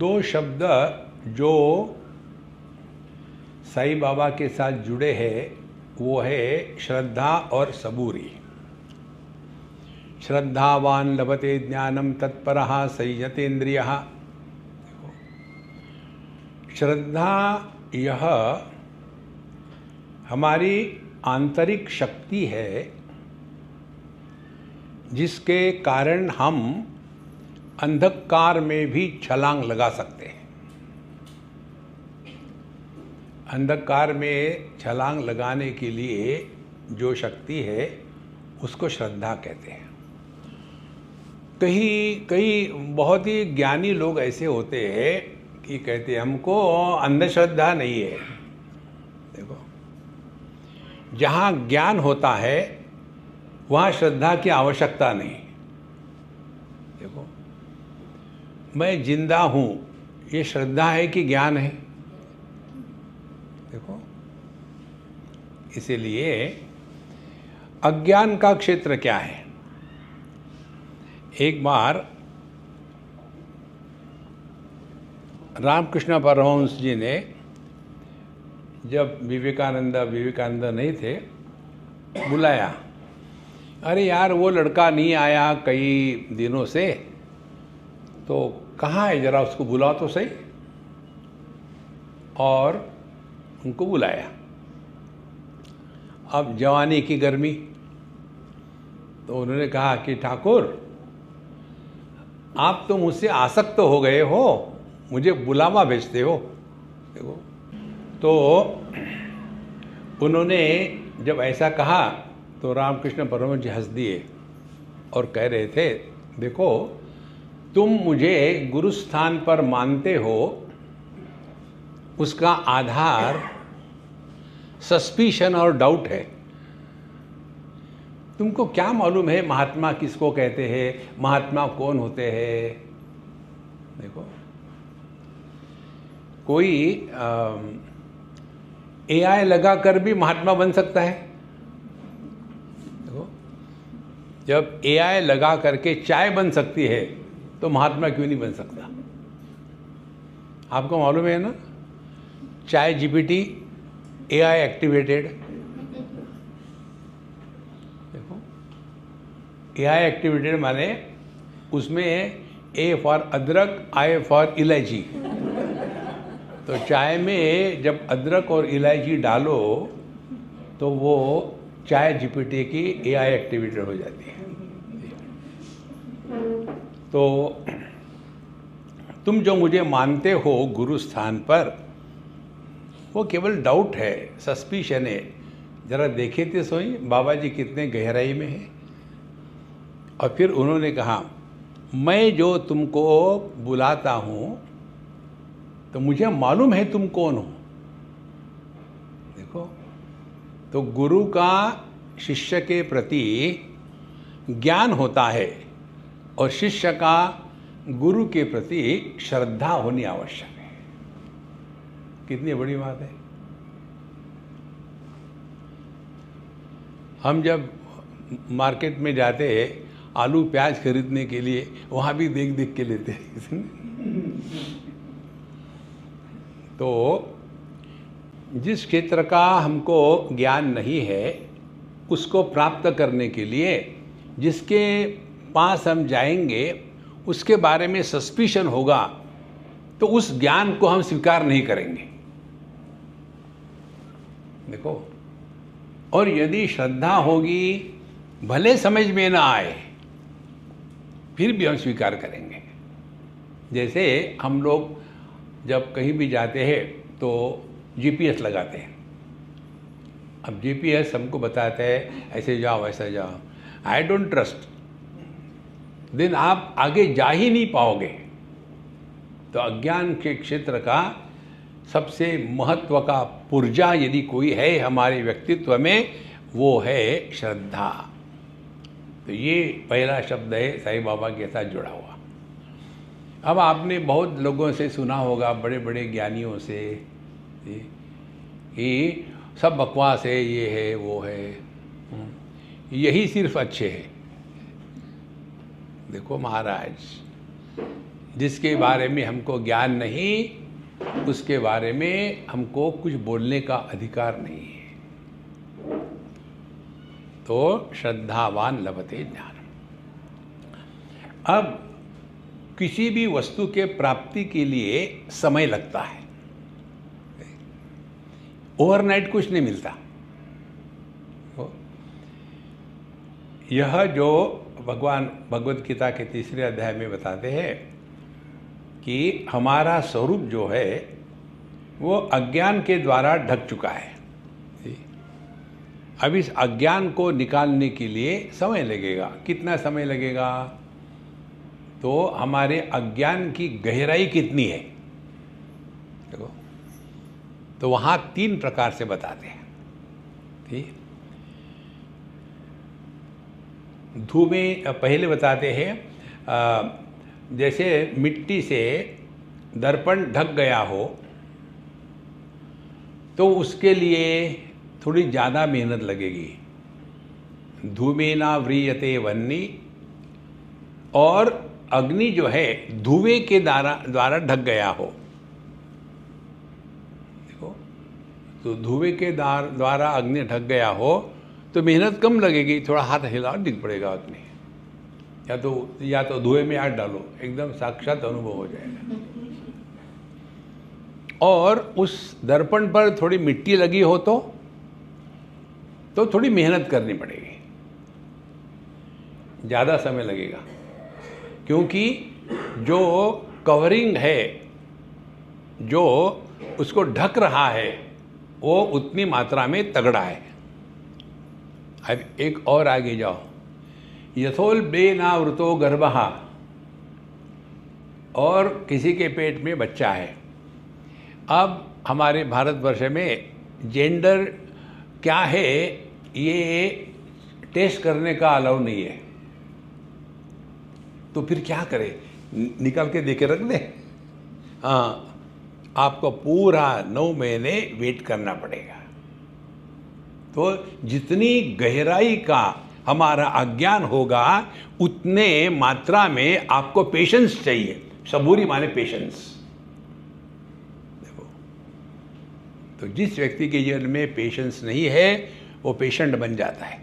दो शब्द जो साईं बाबा के साथ जुड़े हैं वो है श्रद्धा और सबूरी। श्रद्धावान लभते ज्ञानम तत्परः संयतेन्द्रियः। श्रद्धा यह हमारी आंतरिक शक्ति है जिसके कारण हम अंधकार में भी छलांग लगा सकते हैं। अंधकार में छलांग लगाने के लिए जो शक्ति है उसको श्रद्धा कहते हैं। कई बहुत ही ज्ञानी लोग ऐसे होते हैं कि कहते हैं हमको अंधश्रद्धा नहीं है। देखो, जहाँ ज्ञान होता है वहाँ श्रद्धा की आवश्यकता नहीं। देखो, मैं जिंदा हूँ, ये श्रद्धा है कि ज्ञान है? देखो, इसीलिए अज्ञान का क्षेत्र क्या है? एक बार रामकृष्ण परमहंस जी ने, जब विवेकानंद नहीं थे, बुलाया, अरे यार वो लड़का नहीं आया कई दिनों से, तो कहाँ है, जरा उसको बुलाओ तो सही। और उनको बुलाया। अब जवानी की गर्मी, तो उन्होंने कहा कि ठाकुर आप तो मुझसे आसक्त हो गए हो, मुझे बुलावा भेजते हो। देखो, तो उन्होंने जब ऐसा कहा तो रामकृष्ण परमहंस जी हंस दिए और कह रहे थे, देखो तुम मुझे गुरु स्थान पर मानते हो, उसका आधार सस्पिशन और डाउट है। तुमको क्या मालूम है महात्मा किसको कहते हैं, महात्मा कौन होते हैं? देखो, कोई एआई लगा कर भी महात्मा बन सकता है। देखो, जब एआई लगा करके चाय बन सकती है तो महात्मा क्यों नहीं बन सकता? आपको मालूम है ना, चाय जीपीटी एआई एक्टिवेटेड। देखो, एआई एक्टिवेटेड माने उसमें ए फॉर अदरक, आई फॉर इलायची। तो चाय में जब अदरक और इलायची डालो तो वो चाय जीपीटी की एआई एक्टिवेटेड हो जाती है। तो तुम जो मुझे मानते हो गुरु स्थान पर, वो केवल डाउट है, सस्पिशन है। जरा देखे तो सोई बाबा जी कितने गहराई में है। और फिर उन्होंने कहा, मैं जो तुमको बुलाता हूँ तो मुझे मालूम है तुम कौन हो। देखो, तो गुरु का शिष्य के प्रति ज्ञान होता है और शिष्य का गुरु के प्रति श्रद्धा होनी आवश्यक है। कितनी बड़ी बात है। हम जब मार्केट में जाते हैं आलू प्याज खरीदने के लिए, वहाँ भी देख देख के लेते हैं। तो जिस क्षेत्र का हमको ज्ञान नहीं है उसको प्राप्त करने के लिए जिसके पास हम जाएंगे उसके बारे में सस्पिशन होगा, तो उस ज्ञान को हम स्वीकार नहीं करेंगे। देखो, और यदि श्रद्धा होगी, भले समझ में ना आए फिर भी हम स्वीकार करेंगे। जैसे हम लोग जब कहीं भी जाते हैं तो जीपीएस लगाते हैं। अब जीपीएस हमको बताता है ऐसे जाओ ऐसा जाओ। आई डोंट ट्रस्ट, देन आप आगे जा ही नहीं पाओगे। तो अज्ञान के क्षेत्र का सबसे महत्व का पुर्जा यदि कोई है हमारे व्यक्तित्व में, वो है श्रद्धा। तो ये पहला शब्द है साईं बाबा के साथ जुड़ा हुआ। अब आपने बहुत लोगों से सुना होगा, बड़े बड़े ज्ञानियों से, कि सब बकवास है, ये है वो है, यही सिर्फ अच्छे हैं। देखो महाराज, जिसके बारे में हमको ज्ञान नहीं, उसके बारे में हमको कुछ बोलने का अधिकार नहीं है। तो श्रद्धावान लभते ज्ञान। अब किसी भी वस्तु के प्राप्ति के लिए समय लगता है, ओवरनाइट कुछ नहीं मिलता। यह जो भगवान भगवत गीता के 3 अध्याय में बताते हैं कि हमारा स्वरूप जो है वो अज्ञान के द्वारा ढक चुका है। अब इस अज्ञान को निकालने के लिए समय लगेगा। कितना समय लगेगा? तो हमारे अज्ञान की गहराई कितनी है, देखो, तो वहाँ 3 प्रकार से बताते हैं। ठीक, धुएं पहले बताते हैं, जैसे मिट्टी से दर्पण ढक गया हो तो उसके लिए थोड़ी ज़्यादा मेहनत लगेगी। धूमेना व्रियते वह्नि, और अग्नि जो है धुएं के द्वारा ढक गया हो, देखो, तो धुएं के द्वारा अग्नि ढक गया हो तो मेहनत कम लगेगी, थोड़ा हाथ हिलाओ दिख पड़ेगा अग्नि, या तो धुएं में हाथ डालो, एकदम साक्षात अनुभव हो जाएगा। और उस दर्पण पर थोड़ी मिट्टी लगी हो तो थोड़ी मेहनत करनी पड़ेगी, ज़्यादा समय लगेगा, क्योंकि जो कवरिंग है, जो उसको ढक रहा है, वो उतनी मात्रा में तगड़ा है। अब एक और आगे जाओ, यथोल्बेनावृतो गर्भः, और किसी के पेट में बच्चा है। अब हमारे भारतवर्ष में जेंडर क्या है ये टेस्ट करने का अलाउ नहीं है, तो फिर क्या करें? निकाल के देके रख दे? हाँ, आपको पूरा 9 महीने वेट करना पड़ेगा। तो जितनी गहराई का हमारा अज्ञान होगा उतने मात्रा में आपको पेशेंस चाहिए। सबूरी माने पेशेंस। देखो, तो जिस व्यक्ति के जीवन में पेशेंस नहीं है वो पेशेंट बन जाता है।